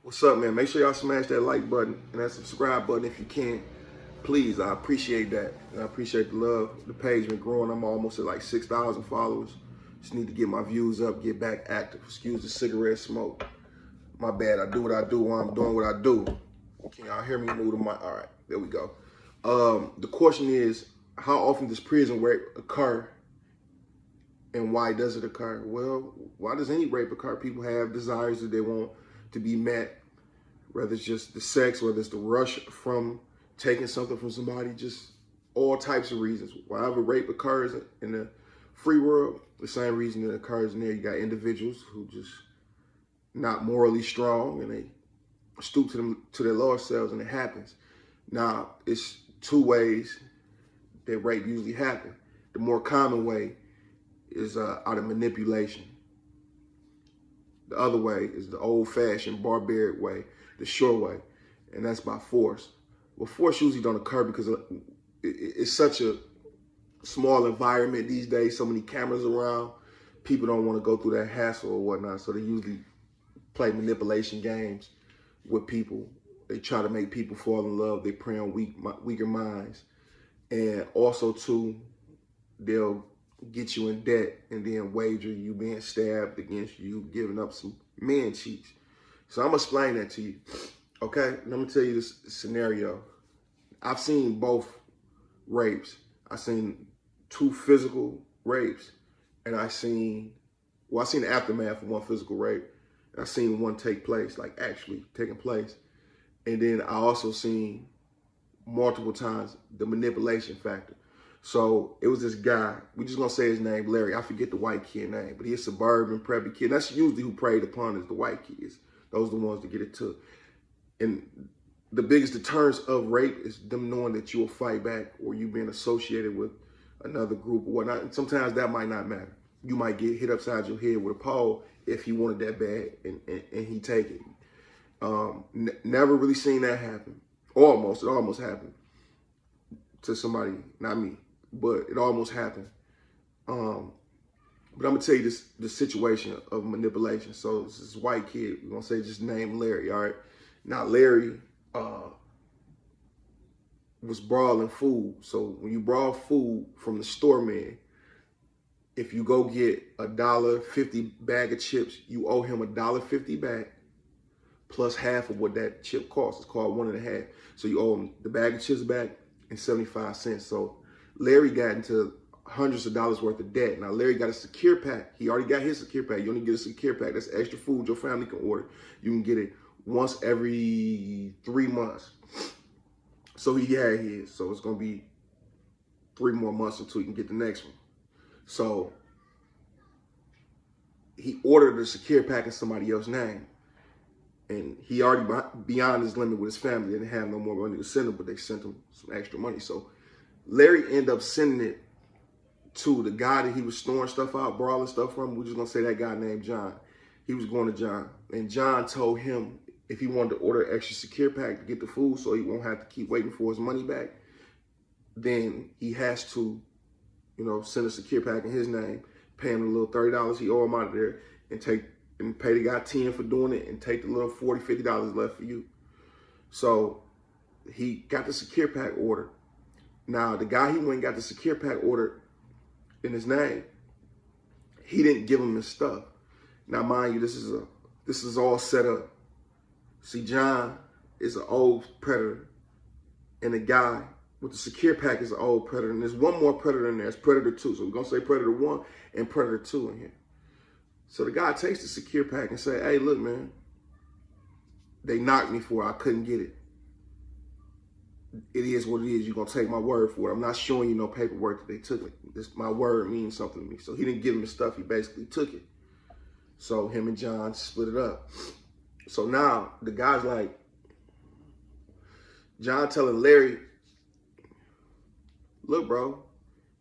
What's up, man? Make sure y'all smash that like button and that subscribe button if you can. Please, I appreciate that. And I appreciate the love. The page been growing. I'm almost at like 6,000 followers. Just need to get my views up, get back active. Excuse the cigarette smoke. My bad. I do what I do while I'm doing what I do. Can y'all hear me? Move the mic. All right, there we go. The question is, how often does prison rape occur? And why does it occur? Well, why does any rape occur? People have desires that they want to be met, whether it's just the sex, whether it's the rush from taking something from somebody, just all types of reasons. Wherever rape occurs in the free world, the same reason it occurs in there. You got individuals who just not morally strong and they stoop to their lower selves, and it happens. Now, it's two ways that rape usually happens. The more common way is out of manipulation. The other way is the old-fashioned, barbaric way, the short way, and that's by force. Well, force usually don't occur because it's such a small environment these days, so many cameras around, people don't want to go through that hassle or whatnot, so they usually play manipulation games with people. They try to make people fall in love. They prey on weaker minds. And also, too, they'll get you in debt and then wager you being stabbed against you giving up some man cheeks. So I'm gonna explain that to you, okay? And I'm gonna tell you this scenario. I've seen both rapes. I've seen two physical rapes, and I seen the aftermath of one physical rape, and I seen one take place, like actually taking place. And then I also seen multiple times the manipulation factor. So it was this guy, we just gonna say his name, Larry. I forget the white kid name, but he's a suburban preppy kid. That's usually who preyed upon is the white kids. Those are the ones that get it took. And the biggest deterrence of rape is them knowing that you will fight back or you being associated with another group or whatnot. And sometimes that might not matter. You might get hit upside your head with a pole if he wanted that bad and he take it. Never really seen that happen. It almost happened to somebody, not me. But it almost happened. But I'm gonna tell you the situation of manipulation. So this white kid, we're gonna say just name Larry, all right? Now Larry was brawling food. So when you brawl food from the store man, if you go get $1.50 bag of chips, you owe him $1.50 back plus half of what that chip costs. It's called 1.5. So you owe him the bag of chips back and 75 cents. So Larry got into hundreds of dollars worth of debt. Now, Larry got a secure pack. He already got his secure pack. You only get a secure pack. That's extra food your family can order. You can get it once every 3 months. So he had his. So it's going to be 3 more months until he can get the next one. So he ordered a secure pack in somebody else's name. And he already beyond his limit with his family. They didn't have no more money to send him, but they sent him some extra money. So Larry ended up sending it to the guy that he was storing stuff out, brawling stuff from. We're just going to say that guy named John. He was going to John. And John told him if he wanted to order an extra secure pack to get the food so he won't have to keep waiting for his money back, then he has to, send a secure pack in his name, pay him a little $30 he owe him out of there, and pay the guy 10 for doing it and take the little $40, $50 left for you. So he got the secure pack order. Now, the guy he went and got the secure pack order in his name, he didn't give him his stuff. Now, mind you, this is all set up. See, John is an old predator, and the guy with the secure pack is an old predator. And there's one more predator in there. It's Predator 2. So we're going to say Predator 1 and Predator 2 in here. So the guy takes the secure pack and say, hey, look, man, they knocked me for it. I couldn't get it. It is what it is. You're going to take my word for it. I'm not showing you no paperwork that they took it. My word means something to me. So he didn't give him his stuff. He basically took it. So him and John split it up. So now the guy's like, John telling Larry, look, bro,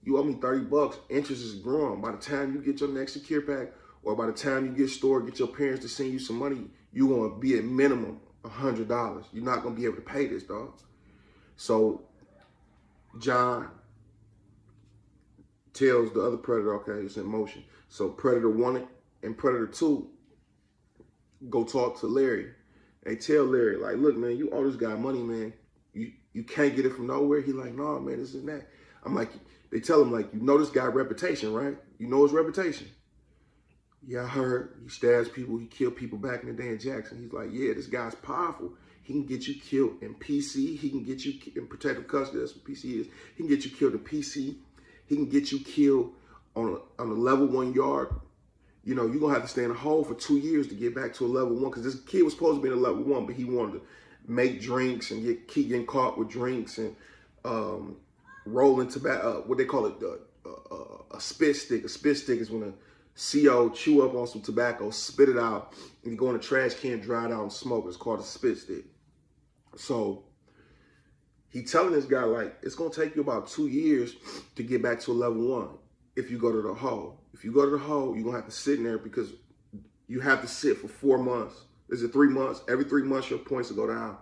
you owe me $30. Interest is growing. By the time you get your next secure pack or by the time you get your parents to send you some money, you're going to be at minimum $100. You're not going to be able to pay this, dog. So John tells the other predator, okay, it's in motion. So Predator 1 and Predator 2 go talk to Larry. They tell Larry, like, look, man, you owe this guy money, man. You can't get it from nowhere. He like, no, man, this is that. I'm like, they tell him, like, you know this guy's reputation, right? You know his reputation. Yeah, I heard he stabs people, he killed people back in the day in Jackson. He's like, yeah, this guy's powerful. He can get you killed in PC. He can get you in protective custody. That's what PC is. He can get you killed in PC. He can get you killed on a level 1 yard. You know, you're going to have to stay in a hole for 2 years to get back to a level 1, because this kid was supposed to be in a level 1, but he wanted to make drinks and keep getting caught with drinks and rolling tobacco, what they call it, a spit stick. A spit stick is when a CO chew up on some tobacco, spit it out, and you go in a trash can, dry it out, and smoke. It's called a spit stick. So he telling this guy, like, it's going to take you about 2 years to get back to a level 1 if you go to the hole. If you go to the hole, you're going to have to sit in there, because you have to sit for 4 months. Is it 3 months? Every 3 months, your points will go down.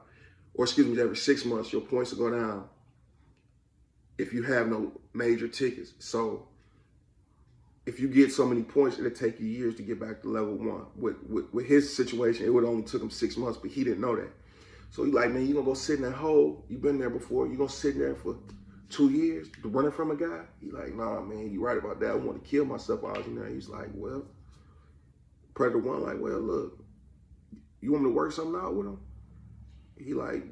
Or excuse me, every 6 months, your points will go down if you have no major tickets. So if you get so many points, it'll take you years to get back to level 1. With his situation, it would only took him 6 months, but he didn't know that. So he like, man, you gonna go sit in that hole? You've been there before. You gonna sit in there for 2 years running from a guy? He like, nah, man, you right about that. I want to kill myself while I was in there. He's like, well, Predator 1 like, well, look, you want me to work something out with him? He like,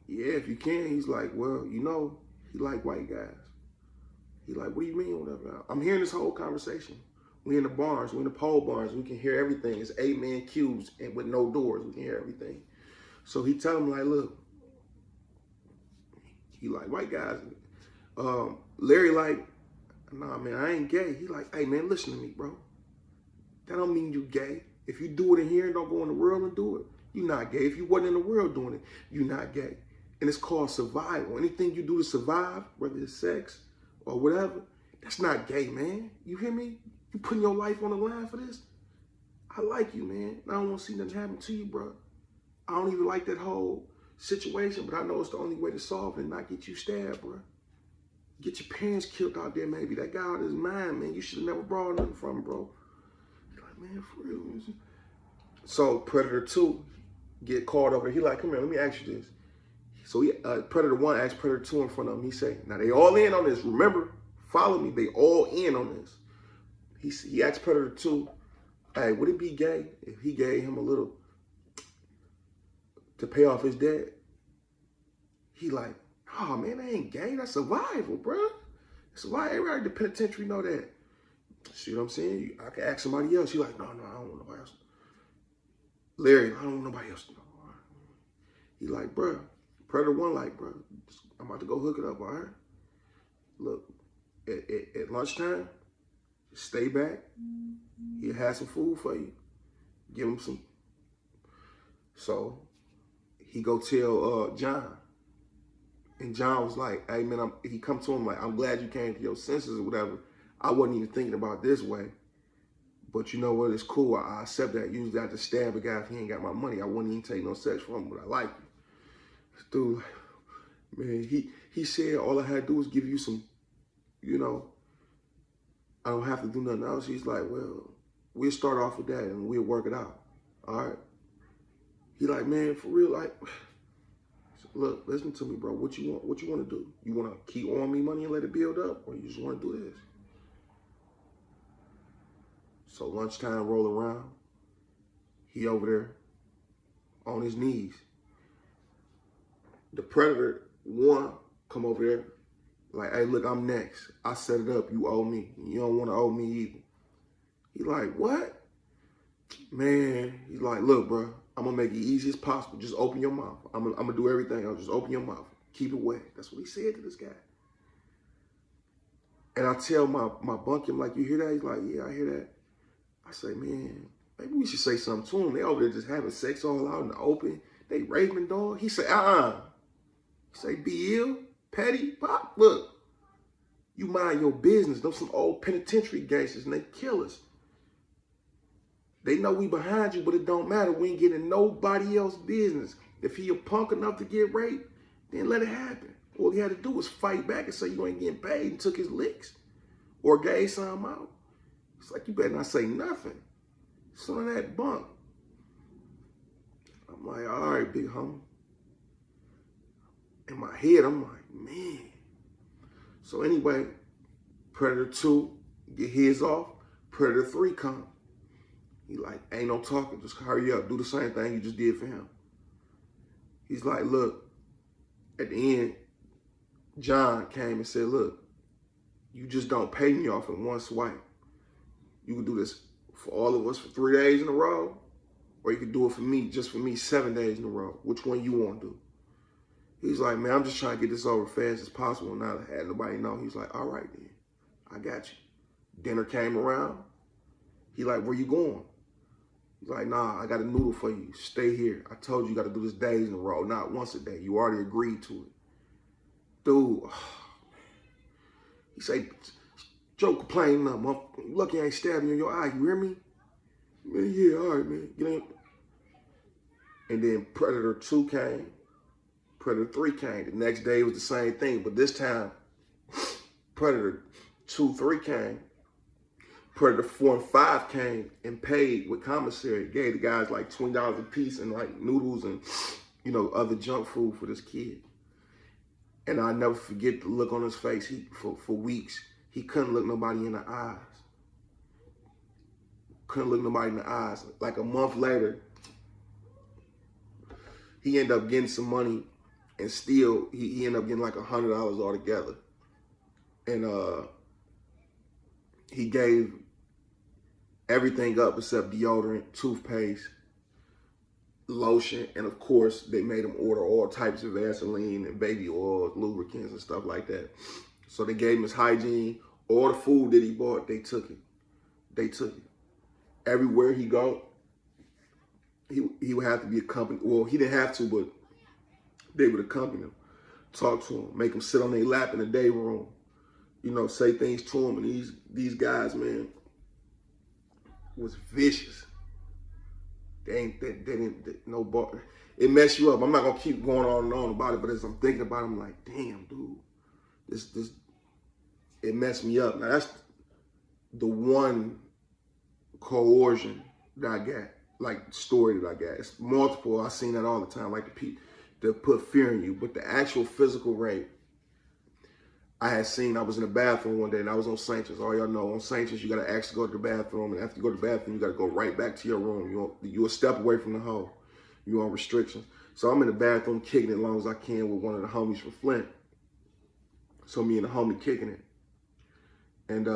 yeah, if you can. He's like, well, you know, he like white guys. He like, what do you mean, whatever? I'm hearing this whole conversation. We in the barns, we in the pole barns. We can hear everything. It's 8-man cubes and with no doors. We can hear everything. So he tell him, like, look, he like white guys. Larry like, nah, man, I ain't gay. He like, hey, man, listen to me, bro. That don't mean you gay. If you do it in here and don't go in the world and do it, you're not gay. If you wasn't in the world doing it, you're not gay. And it's called survival. Anything you do to survive, whether it's sex or whatever, that's not gay, man. You hear me? You putting your life on the line for this? I like you, man. I don't want to see nothing happen to you, bro. I don't even like that whole situation, but I know it's the only way to solve it and not get you stabbed, bro. Get your parents killed out there, maybe. That guy out of his mind, man. You should have never brought nothing from him, bro. You're like, man, for real. So Predator 2 get called over. He like, come here, let me ask you this. So Predator 1 asked Predator 2 in front of him. He say, now they all in on this. Remember, follow me. They all in on this. He asked Predator 2, hey, would it be gay if he gave him a little to pay off his debt? He like, oh man, that ain't gay. That's survival, bro. That's why everybody at the penitentiary know that. See what I'm saying? I can ask somebody else. He like, no, I don't want nobody else. Larry, I don't want nobody else to know. He like, bro, Predator 1 like, bro, I'm about to go hook it up, all right? Look, at lunchtime, just stay back. He'll have some food for you. Give him some. So he go tell John. And John was like, hey, man, he come to him like, I'm glad you came to your senses or whatever. I wasn't even thinking about it this way. But you know what? It's cool. I accept that. Usually I just stab a guy if he ain't got my money. I wouldn't even take no sex from him, but I like you. This dude, man, he said all I had to do was give you some, you know, I don't have to do nothing else. He's like, well, we'll start off with that and we'll work it out. All right? He like, man, for real, like, look, listen to me, bro. What you want to do? You want to keep owing me money and let it build up, or you just want to do this? So lunchtime roll around. He over there on his knees. The Predator 1 come over there like, hey, look, I'm next. I set it up. You owe me. You don't want to owe me either. He like, what? Man, he's like, look, bro, I'm going to make it easy as possible. Just open your mouth. I'm going to do everything. I'll just open your mouth. Keep it wet. That's what he said to this guy. And I tell my bunkie, I'm like, you hear that? He's like, yeah, I hear that. I say, man, maybe we should say something to him. They over there just having sex all out in the open. They raping, dog. He say, He say, be ill, petty, pop. Look, you mind your business. Those some old penitentiary gangsters and they kill us. They know we behind you, but it don't matter. We ain't getting nobody else's business. If he a punk enough to get raped, then let it happen. All he had to do was fight back and say you ain't getting paid and took his licks or gave something out. It's like, you better not say nothing. Son of that bunk. I'm like, all right, big homie. In my head, I'm like, man. So anyway, Predator 2, get his off. Predator 3 come. He like, ain't no talking, just hurry up, do the same thing you just did for him. He's like, look, at the end, John came and said, look, you just don't pay me off in one swipe. You can do this for all of us for 3 days in a row, or you can do it for me, just for me, 7 days in a row. Which one you want to do? He's like, man, I'm just trying to get this over as fast as possible, and not have nobody know. He's like, all right then, I got you. Dinner came around. He like, where you going? He's like, nah, I got a noodle for you. Stay here. I told you you got to do this days in a row, not once a day. You already agreed to it. Dude, he say, Joe complaining nothing. You lucky I ain't stabbing you in your eye. You hear me? Man, yeah, all right, man. Get in. And then Predator 2 came. Predator 3 came. The next day was the same thing. But this time, Predator 2, 3 came. Predator 4 and 5 came and paid with commissary. Gave the guys like $20 a piece and like noodles and, you know, other junk food for this kid. And I'll never forget the look on his face. For weeks, he couldn't look nobody in the eyes. Couldn't look nobody in the eyes. Like a month later, he ended up getting some money, and still he ended up getting like $100 altogether. And he gave everything up except deodorant, toothpaste, lotion, and of course they made him order all types of Vaseline and baby oils, lubricants and stuff like that. So they gave him his hygiene. All the food that he bought, they took it. They took it. Everywhere he go, he would have to be accompanied. Well, he didn't have to, but they would accompany him, talk to him, make him sit on their lap in the day room, you know, say things to him. And these guys, man, was vicious. They didn't no bar. It messed you up. I'm not gonna keep going on and on about it, but as I'm thinking about it, I'm like, damn, dude, this it messed me up. Now that's the one coercion that I got, like story that I got. It's multiple. I seen that all the time, like to put fear in you. But the actual physical rape, I had seen. I was in the bathroom one day, and I was on Sanchez. All y'all know, on Sanchez, you gotta actually go to the bathroom, and after you go to the bathroom, you gotta go right back to your room. You're a step away from the hole. You're on restrictions. So I'm in the bathroom kicking it as long as I can with one of the homies from Flint. So me and the homie kicking it. And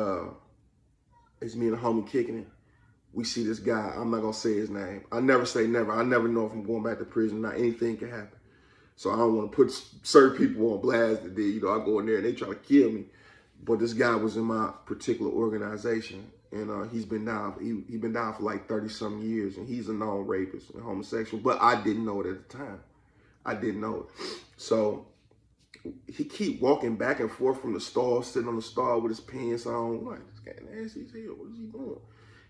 it's me and the homie kicking it. We see this guy. I'm not going to say his name. I never say never. I never know if I'm going back to prison. Not anything can happen. So I don't want to put certain people on blast that you know, I go in there and they try to kill me. But this guy was in my particular organization. And he's been down. He been down for like 30-something years. And he's a known rapist and homosexual. But I didn't know it at the time. I didn't know it. So he keep walking back and forth from the stall, sitting on the stall with his pants on. Like, this guy nasty as hell. What is he doing?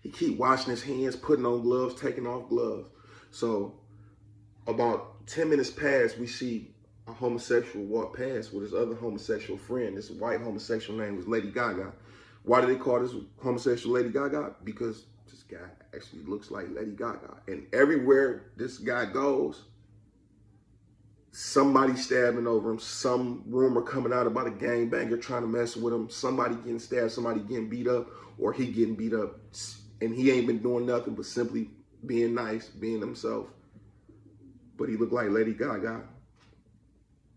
He keep washing his hands, putting on gloves, taking off gloves. So about 10 minutes past, we see a homosexual walk past with his other homosexual friend. This white homosexual name was Lady Gaga. Why do they call this homosexual Lady Gaga? Because this guy actually looks like Lady Gaga. And everywhere this guy goes, somebody stabbing over him, some rumor coming out about a gangbanger trying to mess with him, somebody getting stabbed, somebody getting beat up, or he getting beat up. And he ain't been doing nothing but simply being nice, being himself. But he looked like Lady Gaga.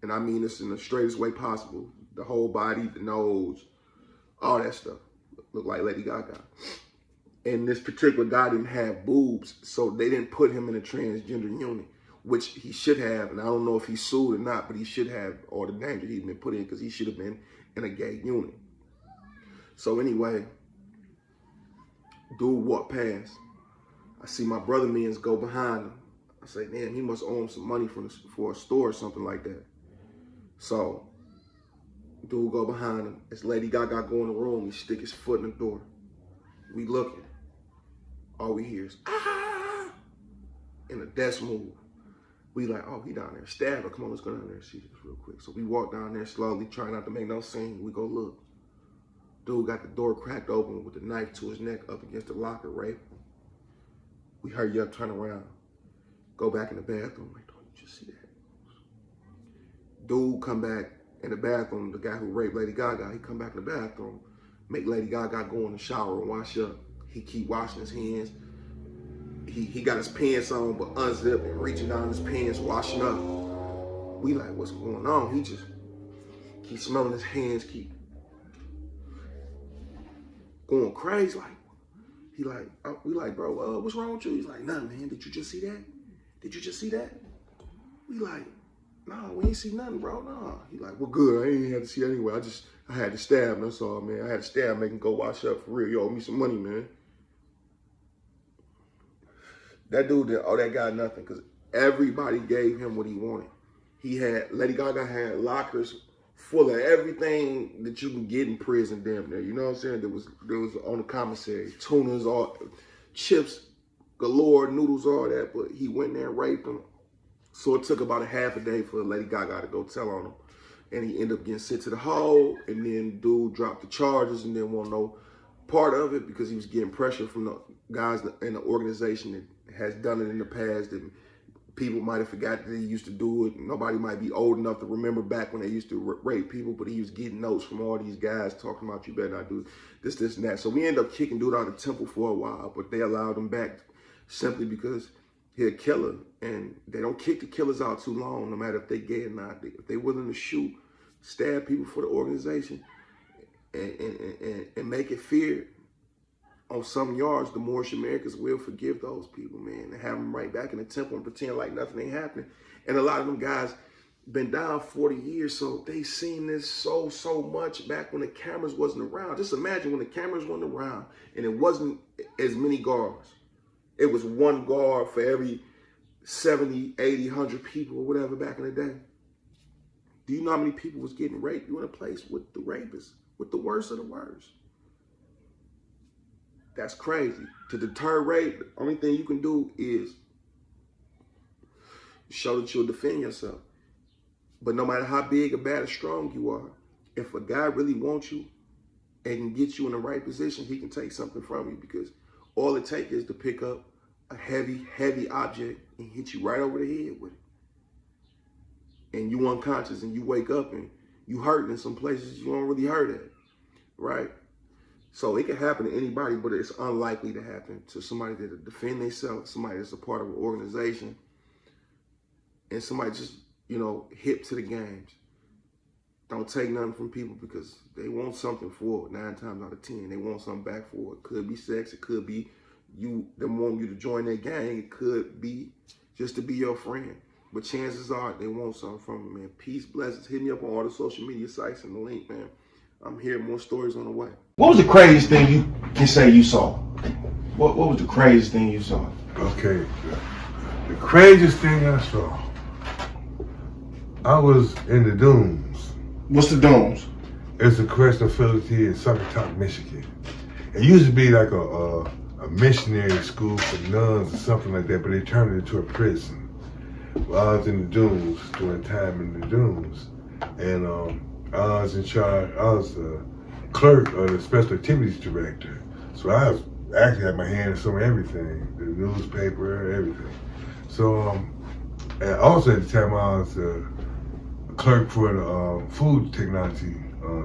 And I mean this in the straightest way possible. The whole body, the nose, all that stuff looked like Lady Gaga. And this particular guy didn't have boobs, so they didn't put him in a transgender unit, which he should have. And I don't know if he's sued or not, but he should have all the danger he'd been put in because he should have been in a gay unit. So anyway, dude walked past. I see my brother mans go behind him. I say, damn, he must owe him some money for a store or something like that. So dude go behind him. As Lady Gaga go in the room, he stick his foot in the door. We looking. All we hear is, ah! In a death move. We like, oh, he down there. Stab her. Come on, let's go down there and see this real quick. So we walk down there slowly, trying not to make no scene. We go look. Dude got the door cracked open with the knife to his neck up against the locker, right? We hurry up, turn around. Go back in the bathroom. Like, don't you just see that? Dude come back in the bathroom, the guy who raped Lady Gaga, he come back in the bathroom, make Lady Gaga go in the shower and wash up. He keep washing his hands. He got his pants on, but unzipped and reaching down his pants, washing up. We like, what's going on? He just keep smelling his hands, keep going crazy. Like, he like, we like, bro, what's wrong with you? He's like, nothing, man. Did you just see that? Did you just see that? We like, nah, we ain't see nothing, bro. Nah. He like, well, good. I ain't have to see that anyway. I had to stab him. That's all, man. I had to stab him, make him go wash up for real. You owe me some money, man. That dude did, that guy nothing, because everybody gave him what he wanted. Lady Gaga had lockers full of everything that you can get in prison, damn near. You know what I'm saying? There was on the commissary, tunas, all chips galore, noodles, all that. But he went there and raped him. So it took about a half a day for Lady Gaga to go tell on him, and he ended up getting sent to the hole. And then dude dropped the charges and didn't want no part of it because he was getting pressure from the guys in the organization that has done it in the past, and people might have forgot that he used to do it. Nobody might be old enough to remember back when they used to rape people, but he was getting notes from all these guys talking about, you better not do this, and that. So we ended up kicking dude out of the temple for a while, but they allowed him back simply because he's a killer, and they don't kick the killers out too long, no matter if they gay or not. If they willing to shoot, stab people for the organization, and make it feared on some yards, the Moorish Americans will forgive those people, man, and have them right back in the temple and pretend like nothing ain't happening. And a lot of them guys been down 40 years, so they seen this so much back when the cameras wasn't around. Just imagine when the cameras weren't around and it wasn't as many guards. It was one guard for every 70, 80, 100 people or whatever back in the day. Do you know how many people was getting raped? You in a place with the rapists, with the worst of the worst. That's crazy. To deter rape, the only thing you can do is show that you'll defend yourself. But no matter how big or bad or strong you are, if a guy really wants you and can get you in the right position, he can take something from you, because all it takes is to pick up a heavy object and hit you right over the head with it. And you unconscious and you wake up and you hurt in some places you don't really hurt at, right? So it can happen to anybody, but it's unlikely to happen to somebody that defend themselves, somebody that's a part of an organization, and somebody just, you know, hip to the games. Don't take nothing from people because they want something for it 9 times out of 10. They want something back for it. Could be sex, it could be them wanting you to join their gang, it could be just to be your friend. But chances are they want something from you, man. Peace, blessings. Hit me up on all the social media sites and the link, man. I'm hearing more stories on the way. What was the craziest thing you can say you saw? What was the craziest thing you saw? Okay, the craziest thing I saw, I was in the Dunes. What's the Dunes? It's a correctional facility in Succotash, Michigan. It used to be like a missionary school for nuns or something like that, but they turned it into a prison. Well, I was in the Dunes, doing time in the Dunes, and I was in charge. I was the clerk or the special activities director. So I was actually had my hand in some of everything, the newspaper, everything. So, and also at the time I was a clerk for the food technology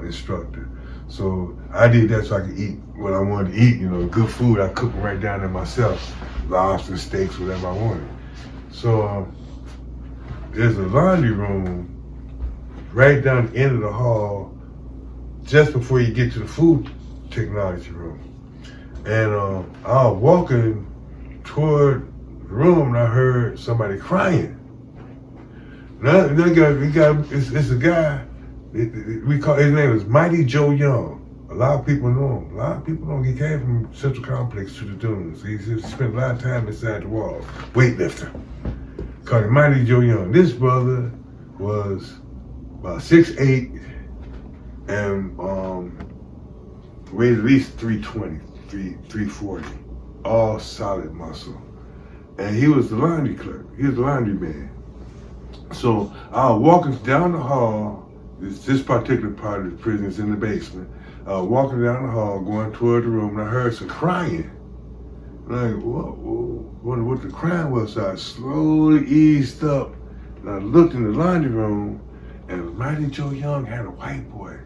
instructor. So I did that so I could eat what I wanted to eat, you know, good food. I cooked right down there myself, lobster, steaks, whatever I wanted. So there's a laundry room right down the end of the hall, just before you get to the food technology room. And I was walking toward the room and I heard somebody crying. Now, it's a guy, we call his name is Mighty Joe Young. A lot of people know him. A lot of people know him. He came from Central Complex to the Dunes. He spent a lot of time inside the walls, weightlifter. Called him Mighty Joe Young. This brother was about 6'8", and weighed at least 320, 340, all solid muscle. And he was the laundry clerk. He was the laundry man. So I was walking down the hall. This particular part of the prison is in the basement. I was walking down the hall, going toward the room, and I heard some crying. like, what the crime was. So I slowly eased up, and I looked in the laundry room, and Mighty Joe Young had a white boy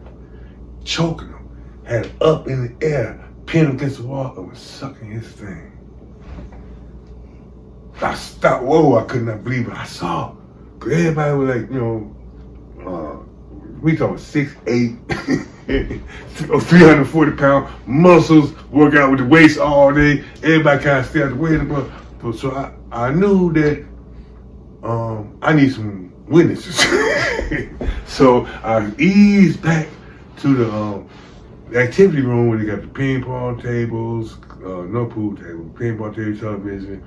choking him, had it up in the air, pinned him against the wall, and was sucking his thing. I stopped. Whoa! I could not believe what I saw. Cause everybody was like, we talking 6'8", 340-pound muscles, work out with the weights all day. Everybody kind of stay out the way. But so I knew that I need some witnesses. So I eased back to the activity room where they got the ping pong tables, no pool table, ping pong table, television.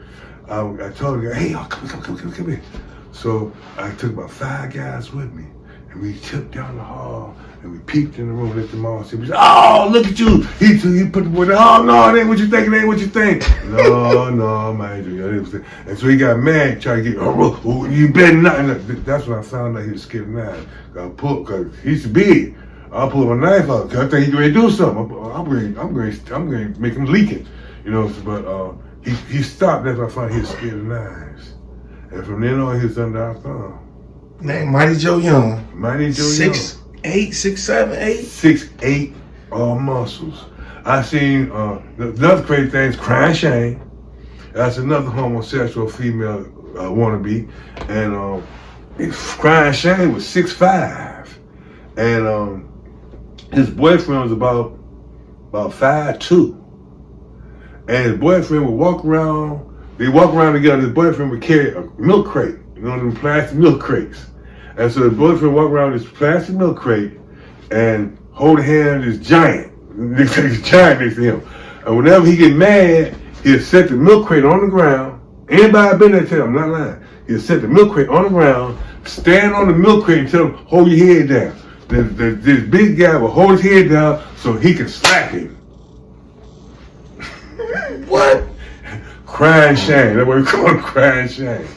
I told the guy, hey, come here. So I took about 5 guys with me, and we tipped down the hall, and we peeped in the room, let them all see. We said, oh, look at you. He put the boy down. Oh, no, it ain't what you think, it ain't what you think. No, man. And so he got mad, trying to get, you better not. And that's when I found out he was scared of knives. Because he's big. I'll pull my knife out, because I think he's going to do something. I'm going to make him leak it. But he stopped. That's when I found he was scared of knives. And from then on, he was under our thumb. Name Mighty Joe Young. Mighty Joe Young. 6'8", 6'7", 8? 6'8", all muscles. I seen another crazy thing is Crying Shane. That's another homosexual female wannabe. And Crying Shane was 6'5". And his boyfriend was about 5'2". And his boyfriend would walk around. They walk around together. His boyfriend would carry a milk crate, them plastic milk crates. And so his boyfriend walked around with this plastic milk crate and hold a hand of this giant. This giant next to him. And whenever he get mad, he'll set the milk crate on the ground. Anybody been there, tell him, I'm not lying. He'll set the milk crate on the ground, stand on the milk crate and tell him, hold your head down. This big guy will hold his head down so he can slap him. What? Crying Shane. That's what we call him, Crying Shane.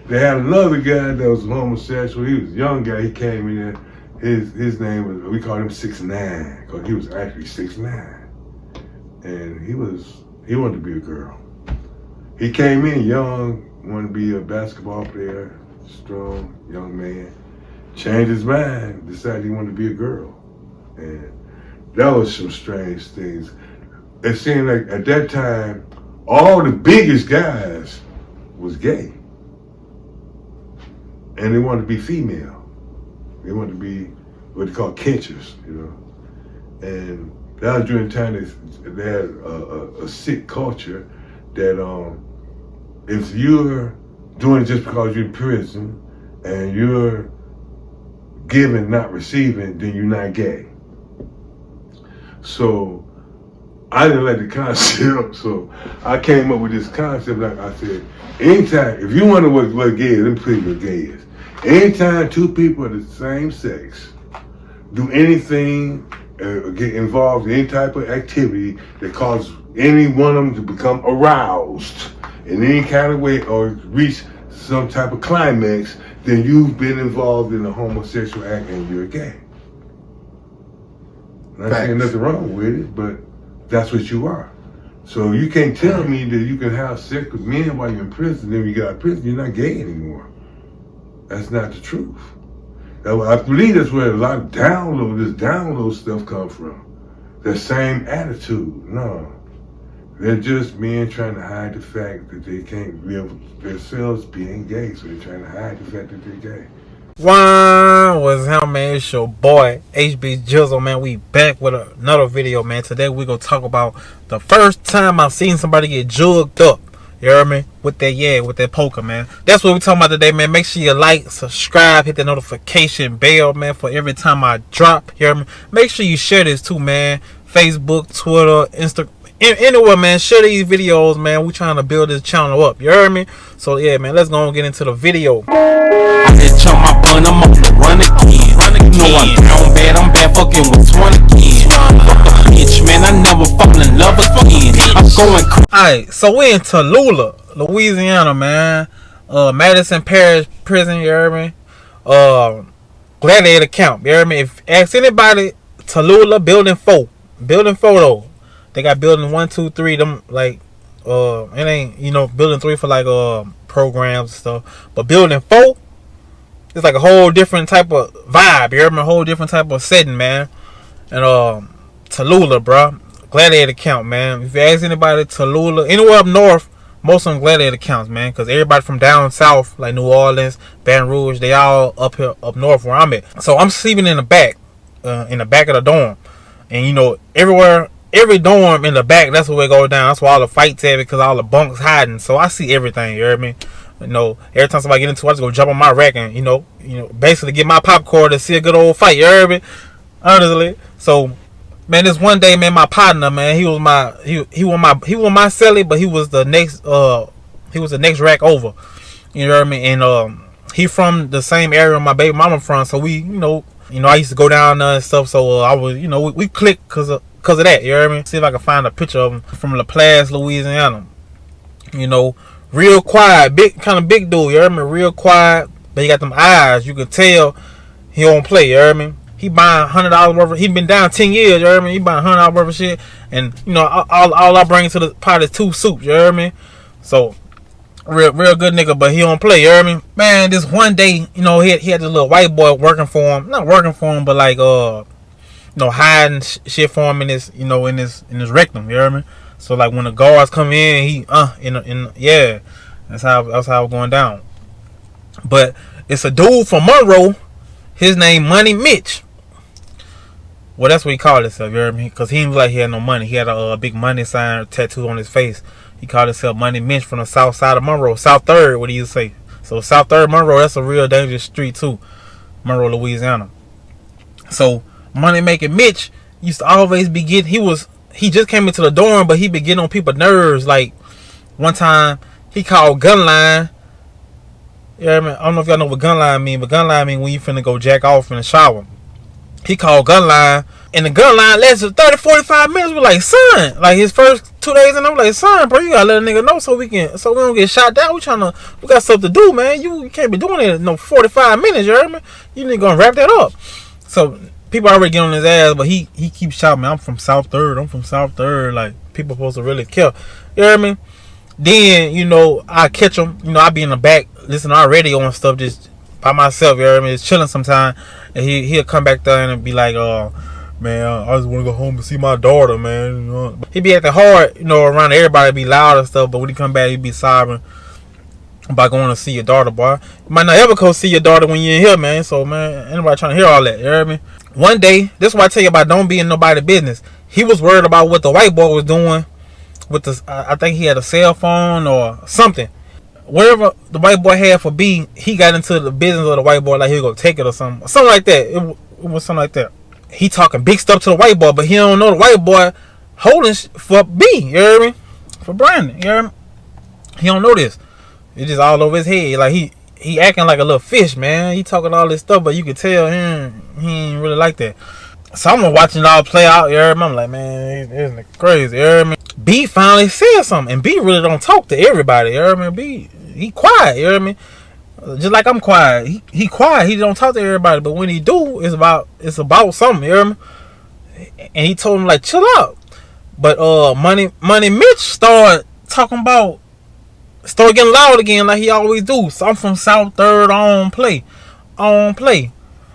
They had another guy that was homosexual. He was a young guy. He came in there. His name was, we called him 6'9", because he was actually 6'9". And he wanted to be a girl. He came in young, wanted to be a basketball player, strong, young man. Changed his mind, decided he wanted to be a girl. And that was some strange things. It seemed like at that time, all the biggest guys was gay. And they wanted to be female. They wanted to be what they call kinchers, And that was during the time they had a sick culture that if you're doing it just because you're in prison and you're giving, not receiving, then you're not gay. So I didn't like the concept, so I came up with this concept. Like I said, anytime, if you wonder what gay is, let me tell you what gay is. Anytime two people of the same sex do anything, get involved in any type of activity that causes any one of them to become aroused in any kind of way or reach some type of climax, then you've been involved in a homosexual act and you're gay. Not saying nothing wrong with it, but that's what you are. So you can't tell me that you can have sex with men while you're in prison, then when you get out of prison, you're not gay anymore. That's not the truth. I believe that's where a lot of download stuff come from. That same attitude. No. They're just men trying to hide the fact that they can't live themselves being gay, so they're trying to hide the fact that they're gay. One was him, man. It's your boy HB Jizzle, man. We back with another video, man. Today we're gonna talk about the first time I seen somebody get jugged up. You heard me? With that poker, man. That's what we're talking about today, man. Make sure you like, subscribe, hit the notification bell, man, for every time I drop. You heard me? Make sure you share this too, man. Facebook, Twitter, Instagram. Anyway, man, share these videos, man. We're trying to build this channel up. You heard me? So, yeah, man, let's go and get into the video. I just chump my bun, I'm off the run again. You know I'm bad, fucking with 20 kids. Fuck a bitch, man, I never fall in love again. I'm going crazy. Alright, so we in Tallulah, Louisiana, man. Madison Parish Prison, you heard me? Gladiator Camp, you heard me? If ask anybody, Tallulah, building 4 though. They got building 1, 2, 3, them like It ain't, you know, building 3 for like programs and stuff. But building 4, it's like a whole different type of vibe. You hear me? A whole different type of setting, man. And Tallulah, bro, gladiator count, man. If you ask anybody, Tallulah, anywhere up north, most of them gladiator counts, man. Because everybody from down south, like New Orleans, Baton Rouge, they all up here, up north where I'm at. So I'm sleeping in the back of the dorm. And, you know, every dorm in the back, that's where we go down. That's where all the fights at, because all the bunks hiding. So I see everything, you hear me? You know, every time somebody get into it, I just go jump on my rack and, you know, basically get my popcorn to see a good old fight, you hear me? Honestly. So, man, this one day, man, my partner, man, he was my celly, but he was the next rack over. You know what I mean? And he from the same area my baby mama from, so we, you know, I used to go down there and stuff. So I was, you know, we clicked because of that. You know what I mean? See if I can find a picture of him from LaPlace, Louisiana. You know, real quiet, kind of big dude. You know what I mean? Real quiet, but he got them eyes. You can tell he don't play. You know what I mean? He buying $100 worth of, he been down 10 years, you know what I mean? He buying $100 worth of shit. And, you know, all I bring to the pot is 2 soups, you know what I mean? So, real good nigga, but he don't play, you know what I mean? Man, this one day, you know, he had this little white boy working for him. Not working for him, but like, you know, hiding shit for him in his, you know, in his rectum, you know what I mean? So, like, when the guards come in, he, yeah. That's how it was going down. But it's a dude from Monroe. His name Money Mitch. Well, that's what he called himself, you hear me? Because he was like he had no money. He had a big money sign tattooed on his face. He called himself Money Mitch from the south side of Monroe. South 3rd, what do you say? So South 3rd Monroe, that's a real dangerous street too. Monroe, Louisiana. So Money Making Mitch used to always be getting, he just came into the dorm, but he be getting on people's nerves. Like, one time, he called gun line. You know what I mean? I don't know if y'all know what gun line mean, but gun line mean when you finna go jack off in the shower. He called gun line, and the gun line lasted 30-45 minutes. We're like, son, like his first 2 days, and I'm like, son, bro, you gotta let a nigga know so we don't get shot down. We got stuff to do, man. You can't be doing it in no 45 minutes, you heard me? You need to go wrap that up. So people already get on his ass, but he keeps shouting, man, I'm from South 3rd. Like, people supposed to really care. You hear me? Then, you know, I catch him. You know, I be in the back listening to our radio and stuff just by myself. You hear me? Just chilling sometime. And he'll come back there and be like, man, I just want to go home and see my daughter, man. You know? He be acting hard, you know, around everybody, be loud and stuff. But when he come back, he be sobbing about going to see your daughter, boy. You might not ever go see your daughter when you're in here, man. So, man, anybody trying to hear all that, you hear me? One day, this is why I tell you about don't be in nobody's business. He was worried about what the white boy was doing with the, I think he had a cell phone or something. Whatever the white boy had for B, he got into the business of the white boy, like he was gonna take it or something like that. It was something like that. He talking big stuff to the white boy, but he don't know the white boy holding for B. You hear me? For Brandon, you hear me? He don't know this. It's just all over his head. Like he acting like a little fish, man. He talking all this stuff, but you can tell he ain't really like that. So I'm watching it all play out. You hear me? I'm like, man, this is crazy. You hear me? B finally said something, and B really don't talk to everybody. You hear me? B, he quiet. You hear me? Just like I'm quiet. He quiet. He don't talk to everybody, but when he do, it's about something. You hear me? And he told him like, chill out. But Money Mitch started talking about, started getting loud again like he always do. So I'm from South 3rd. I don't play.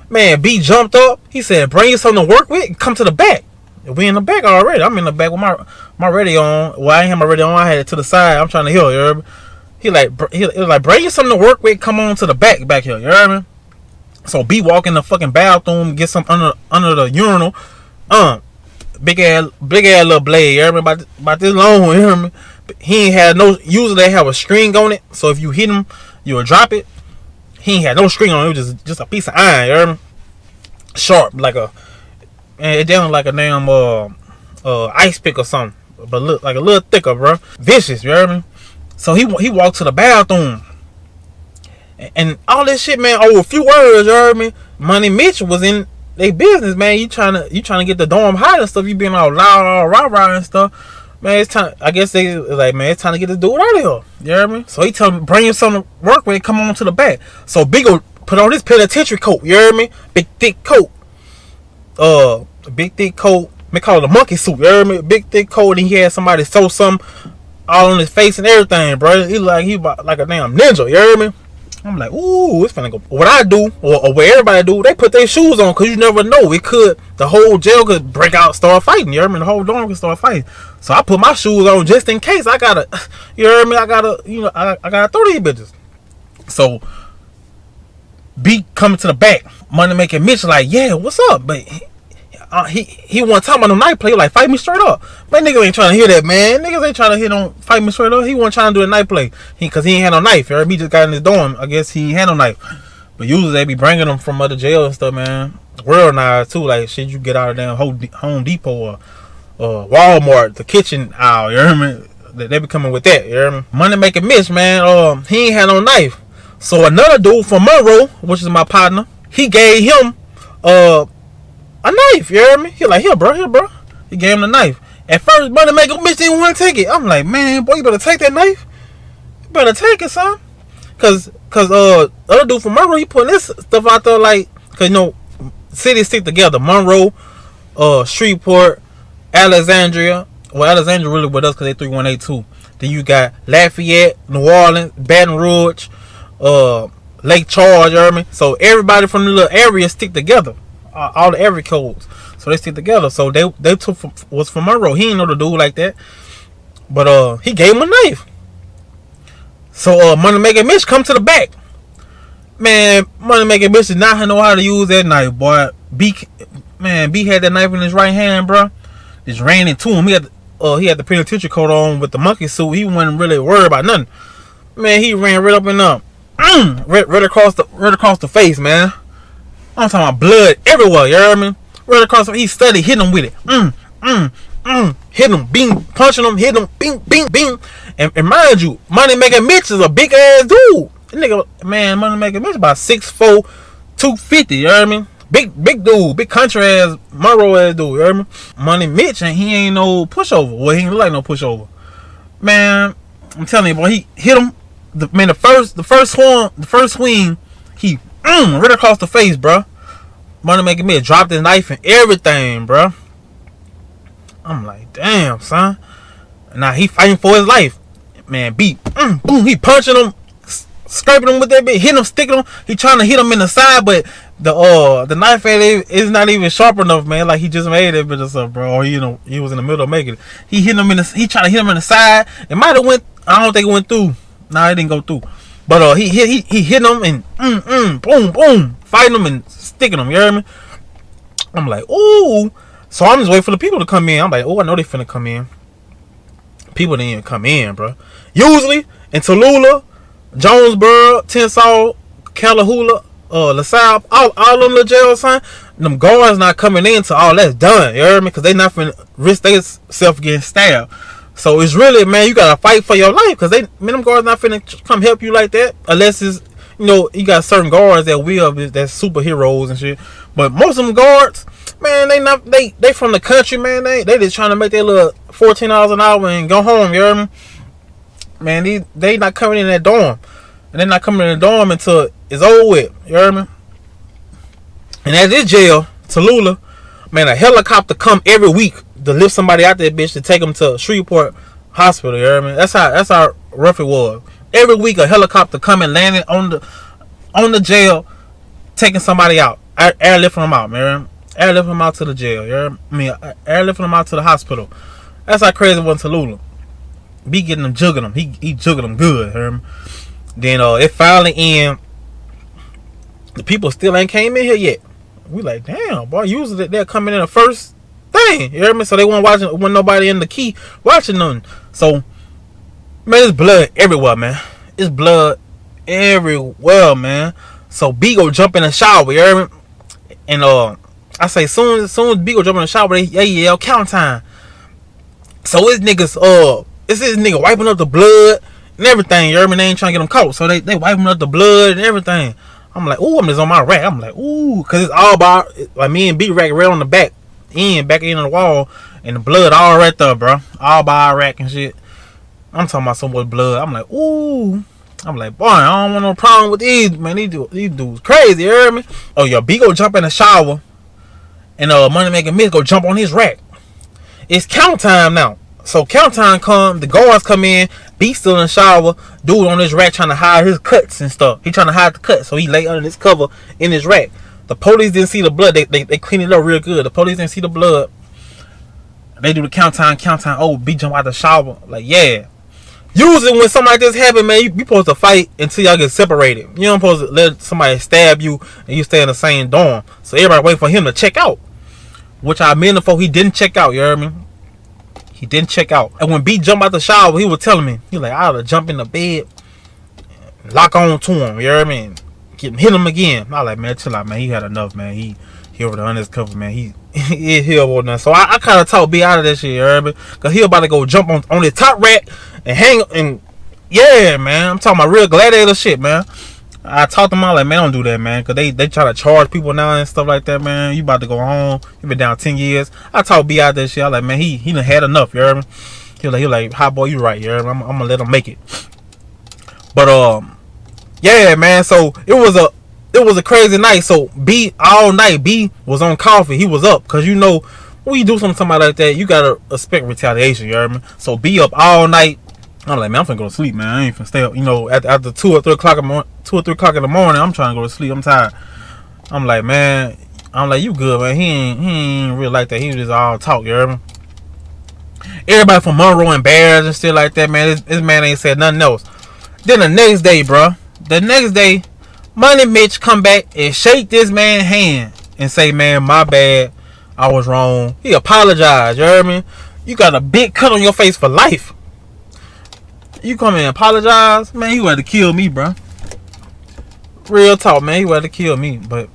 Man, B jumped up. He said, bring you something to work with. Come to the back. We in the back already. I'm in the back with my radio on. Well, I ain't have my radio on. I had it to the side. I'm trying to hear. You hear me? He was like, bring you something to work with. Come on to the back here. You hear me? So B walk in the fucking bathroom, get some under the urinal. Big ass little blade. You hear me? About this long. You hear me? He ain't had no. Usually they have a string on it. So if you hit him, you'll drop it. He ain't had no string on it. It was just a piece of iron. You hear me? Sharp, like a. And it down like a damn ice pick or something, but look like a little thicker, bro. Vicious, you heard me? So he walked to the bathroom, and all this shit, man. Over a few words, you heard me? Money Mitch was in their business, man. You trying to get the dorm hot and stuff. You being all loud, all rah and stuff, man. It's time. I guess they like, man, it's time to get this dude out of here. You heard me? So he told me, bring him something to work with. Come on to the back. So Big put on this penitentiary coat. You heard me? Big thick coat. Big thick coat. They call it a monkey suit. You heard me? Big thick coat, and he had somebody sew some all on his face and everything, bro. He like a damn ninja. You hear me? I'm like, ooh, it's finna go. What I do, or what everybody do, they put their shoes on, cause you never know. The whole jail could break out, start fighting. You hear me? The whole dorm could start fighting. So I put my shoes on just in case. I gotta, you hear me? I gotta throw these bitches. So B coming to the back, Money Making Mitch like, yeah, what's up? But he wasn't talking about no knife play. Like, fight me straight up. Man, niggas ain't trying to hear that, man. Niggas ain't trying to fight me straight up. He wasn't trying to do a knife play. Cause he ain't had no knife. He just got in his dorm. I guess he ain't had no knife. But usually they be bringing them from other jails and stuff, man. World knives too. Like, shit you get out of damn Home Depot or Walmart, the kitchen aisle. You hear me? They be coming with that. You hear me? Money Making Mitch, man. He ain't had no knife. So another dude from Monroe, which is my partner, he gave him a knife. You hear me? He like, here, bro. He gave him the knife. At first, Money Making Mitch didn't want to take it. I'm like, man, boy, you better take that knife. You better take it, son. Cause other dude from Monroe, he putting this stuff out there, like, cause cities stick together. Monroe, Shreveport, Alexandria. Well, Alexandria really with us because they 3182. Then you got Lafayette, New Orleans, Baton Rouge, Lake Charles. You hear me? So everybody from the little area stick together. All the area codes, so they stick together. So they was from Monroe. He didn't know the dude like that, but he gave him a knife. So Money Making Mitch come to the back. Man, Money Making Mitch did not know how to use that knife, boy. B had that knife in his right hand, bro. Just ran into him. He had the penitentiary coat on with the monkey suit. He wasn't really worried about nothing. Man, he ran right up and up, right across the face, man. I'm talking about blood everywhere, you hear me? Right across he steady hitting him with it. Hit him, bing, punching him, hit him, bing, bing, bing. And mind you, Money Making Mitch is a big ass dude. Nigga, man, Money Making Mitch about 6'4", 250, you hear me? Big dude, big country ass, Monroe ass dude, you hear me? Money Mitch, and he ain't no pushover. Well, he ain't look like no pushover. Man, I'm telling you, boy, he hit him. The first swing, he right across the face, bro. Money Making Mitch dropped his knife and everything, bro. I'm like, damn, son. Now he fighting for his life. Man, boom, he punching him, scraping him with that bit, hitting him, sticking him. He trying to hit him in the side, but the knife is not even sharp enough, man. Like, he just made that bit of stuff, bro. Or, he was in the middle of making it. He trying to hit him in the side. It might have went. I don't think it went through. Nah, it didn't go through. But he hit him and boom, fighting him and sticking him. You hear me? I'm like, ooh. So I'm just waiting for the people to come in. I'm like, oh, I know they finna come in. People didn't even come in, bro. Usually in Tallulah, Jonesboro, Tensall, Callahoola, LaSalle, all them little jails, son. Them guards not coming in till all that's done. You heard me? Because they not finna risk themselves getting stabbed. So it's really, man, you gotta fight for your life. Because them guards not finna come help you like that. Unless it's, you got certain guards that that's superheroes and shit. But most of them guards, man, they from the country, man. They just trying to make their little $14 an hour and go home. You hear me? Man, they not coming in that dorm. And they're not coming in the dorm until it's over with. You hear me? And at this jail, Tallulah, man, a helicopter come every week to lift somebody out there, bitch, to take them to Shreveport Hospital. You hear me? That's how rough it was. Every week a helicopter coming, landing on the jail, taking somebody out, airlifting them out, man. Airlifting them out to the jail. You hear me? I mean, airlifting them out to the hospital. That's how crazy it was in Tallulah. Be getting them, jugging them. He jugging them good. Hear me? Then it finally end. The people still ain't came in here yet. We like, damn, boy. Usually they're coming in the first thing. You hear me? So they wasn't nobody in the key watching them. So, man, it's blood everywhere, man. It's blood everywhere, man. So B go jump in the shower. You hear me? And I say soon as B go jump in the shower, they yell count time. So it's this nigga wiping up the blood and everything. You hear me? They ain't trying to get them caught, so they wiping up the blood and everything. I'm like, ooh, I'm just on my rack. I'm like, ooh, cause it's all about like me and B rack right on the back end of the wall, and the blood all right there, bro. All by our rack and shit. I'm talking about so much blood. I'm like, ooh. I'm like, boy, I don't want no problem with these, man. These dudes crazy, you hear me? Oh, yeah, B go jump in the shower, and Money Making Mitch go jump on his rack. It's count time now. So count time come, the guards come in, B still in the shower, dude on this rack trying to hide his cuts and stuff. He trying to hide the cuts, so he lay under this cover in his rack. The police didn't see the blood. They cleaned it up real good. The police didn't see the blood. They do the count time. Oh, B jump out the shower. Like, yeah. Usually when something like this happen, man, you supposed to fight until y'all get separated. You don't supposed to let somebody stab you and you stay in the same dorm. So everybody wait for him to check out. Which I mean before he didn't check out, you heard me? He didn't check out. And when B jumped out the shower, he was telling me, he like, I ought to jump in the bed, lock on to him, you heard me? Hit him again. I like, man, chill out, man. He had enough, man. He over the under his cover, man. He over there. So I kind of talked B out of that shit, you heard me? Because he about to go jump on his top rack and hang, and yeah, man. I'm talking about real gladiator shit, man. I talked to him, I like, man, don't do that, man. Because they try to charge people now and stuff like that, man. You about to go home. You been down 10 years. I talked B out of that shit. I like, man, he done had enough, you heard me? He like, hi, boy, you right, you heard me? I'm going to let him make it. But, yeah, man. So it was a crazy night. So B all night, B was on coffee. He was up because you know when you do something like that, you gotta expect retaliation. You heard me? So B up all night. I'm like, man, I'm finna go to sleep, man. I ain't finna stay up. You know, after 2 or 3 o'clock in the morning, I'm trying to go to sleep. I'm tired. I'm like, man. I'm like, you good, man? He ain't really like that. He was just all talk. You heard me? Everybody from Monroe and Bears and shit like that, man. This man ain't said nothing else. Then the next day, bro. The next day, Money Mitch come back and shake this man's hand and say, man, my bad. I was wrong. He apologized. You heard me? You got a big cut on your face for life. You come in and apologize? Man, you had to kill me, bro. Real talk, man. You had to kill me. But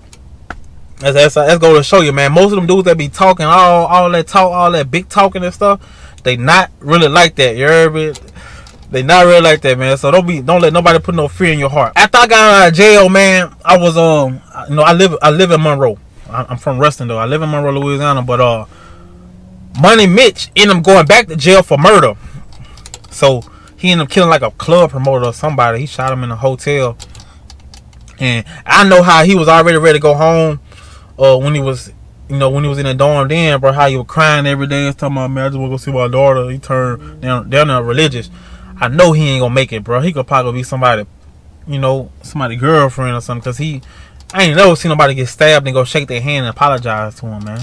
that's go to show you, man. Most of them dudes that be talking, all that talk, all that big talking and stuff, they not really like that. You heard me? They not really like that, man. So don't let nobody put no fear in your heart. After I got out of jail, man, I was I live in Monroe. I'm from Ruston though. I live in Monroe, Louisiana. But Money Mitch ended up going back to jail for murder. So he ended up killing like a club promoter or somebody. He shot him in a hotel. And I know how he was already ready to go home. When he was in the dorm then, bro, how he was crying every day and talking about, man, I just want to go see my daughter. He turned down religious. I know he ain't gonna make it, bro. He could probably be somebody girlfriend or something. Cause I ain't never seen nobody get stabbed and go shake their hand and apologize to him, man.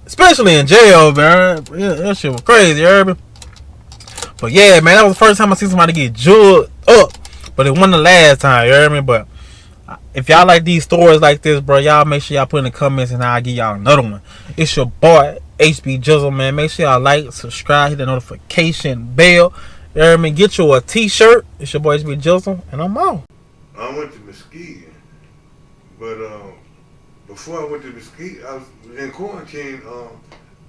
Especially in jail, man. Yeah, that shit was crazy, you heard me? But yeah, man, that was the first time I seen somebody get jugged up. But it wasn't the last time, you heard me? But if y'all like these stories like this, bro, y'all make sure y'all put in the comments and I'll give y'all another one. It's your boy, HB Jizzle, man. Make sure y'all like, subscribe, hit the notification bell. You heard me? Get you a t-shirt. It's your boy HB Jizzle, and I'm out. I went to Muskegon, but before I went to Muskegon, I was in quarantine.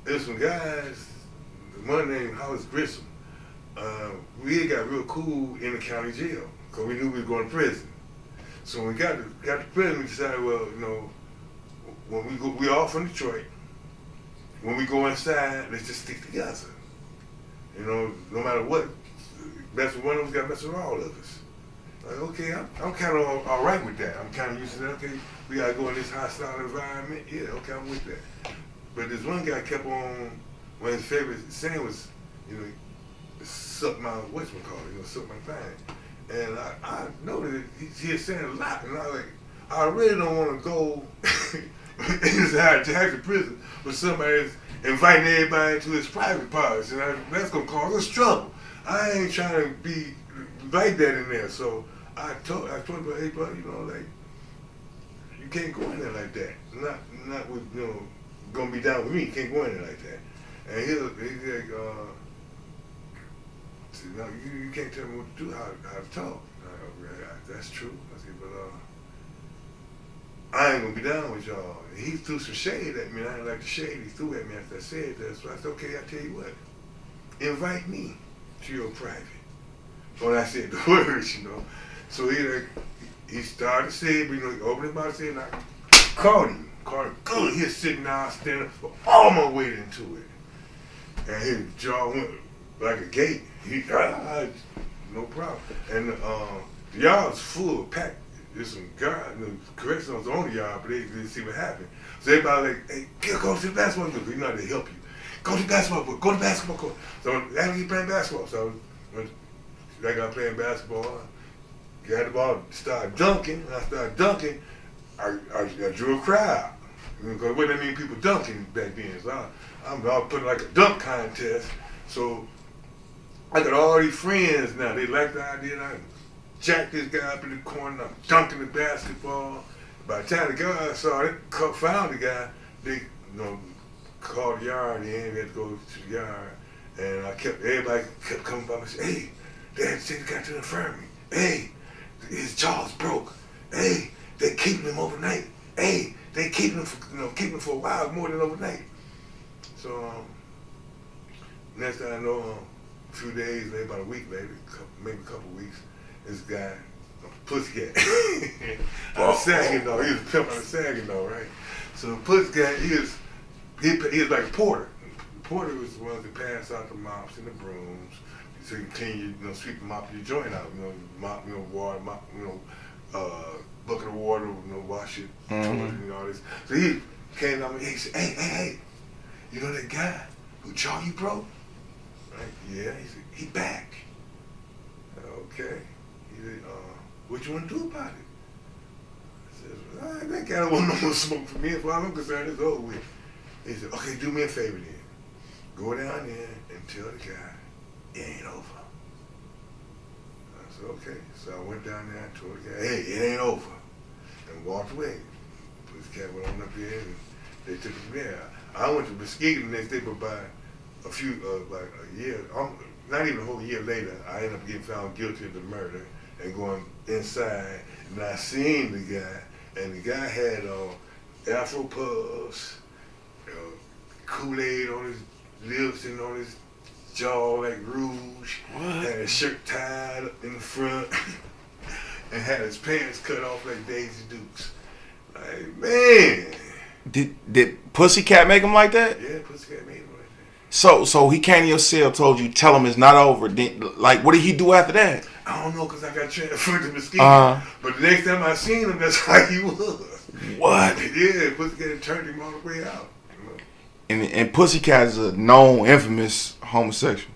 There's some guys, one named Howard Grissom. We got real cool in the county jail because we knew we was going to prison. So when we got to prison, we decided, well, you know, when we all from Detroit. When we go inside, let's just stick together. You know, no matter what. Mess with one of us, got to mess with all of us. Like, okay, I'm kind of all right with that. I'm kind of used to that. Okay, we got to go in this hostile environment. Yeah, okay, I'm with that. But this one guy kept on, one of his favorite saying was, you know, suck my, whatchamacallit, suck my thing. And I noticed he was saying a lot. And I was like, I really don't want to go inside Jackson prison with somebody that's inviting everybody to his private parts. And that's going to cause us trouble. I ain't trying to be like that in there, so I told him, hey, bro, you know, like, you can't go in there like that. Not with, you know, gonna be down with me. You can't go in there like that. And he's like, no, you can't tell me what to do, how to talk. That's true. I said, but I ain't gonna be down with y'all. And he threw some shade at me, and I didn't like the shade he threw at me after I said that. So I said, okay, I tell you what, invite me to your private. When I said the words, you know. So he started to say it, but you know, he opened his mouth and said, and I caught him good. He was sitting down, standing for all my weight into it. And his jaw went like a gate. No problem. And the yard was full, packed. There's some guards, the correction was on the yard, but they didn't see what happened. So everybody like, hey, go to the last one, you know how to help you. go to basketball court, go to basketball court. So after he playing basketball, so when that guy playing basketball, got the ball, started dunking. When I started dunking, I drew a crowd. Because what did that mean people dunking back then? So I'm putting like a dunk contest. So I got all these friends now. They like the idea. I jacked this guy up in the corner. I'm dunking the basketball. By the time the guy saw it, found the guy, they called the yard in. We had to go to the yard. And everybody kept coming by me and said, hey, they had to take the guy to the infirmary. Hey, his jaw's broke. Hey, they keeping him overnight. Hey, they keeping him for a while, more than overnight. So next thing I know, a few days later, about a week later, maybe a couple weeks, this guy, Pussycat, out of Saginaw, he was a pimp out of Saginaw, right? So Pussycat, he was like a porter. The porter was the ones that passed out the mops and the brooms, so you clean sweep and mop your joint out, mop, water, mop, bucket of water, wash it, toilet and all this. So he came down and he said, hey, you know that guy who jaw you broke? Right? Yeah. He said, he back. Okay. He said, what you want to do about it? I said, that guy don't want no more smoke from me. As far as I'm concerned, it's over with. He said, okay, do me a favor then. Go down there and tell the guy it ain't over. I said, okay. So I went down there and told the guy, hey, it ain't over. And walked away. This cat went on up there and they took it from there. I went to Muskegon the next day, but by like a year, not even a whole year later, I ended up getting found guilty of the murder and going inside. And I seen the guy, and the guy had Afro puffs, Kool-Aid on his lips and on his jaw like rouge. What? Had his shirt tied up in the front and had his pants cut off like Daisy Dukes. Like, man. Did Pussycat make him like that? Yeah, Pussycat made him like that. So he came to your cell, told you, tell him it's not over. Like, what did he do after that? I don't know, because I got transferred to Muskegon. But the next time I seen him, that's how he was. What? Yeah, Pussycat turned him all the way out. And Pussycat is a known, infamous homosexual.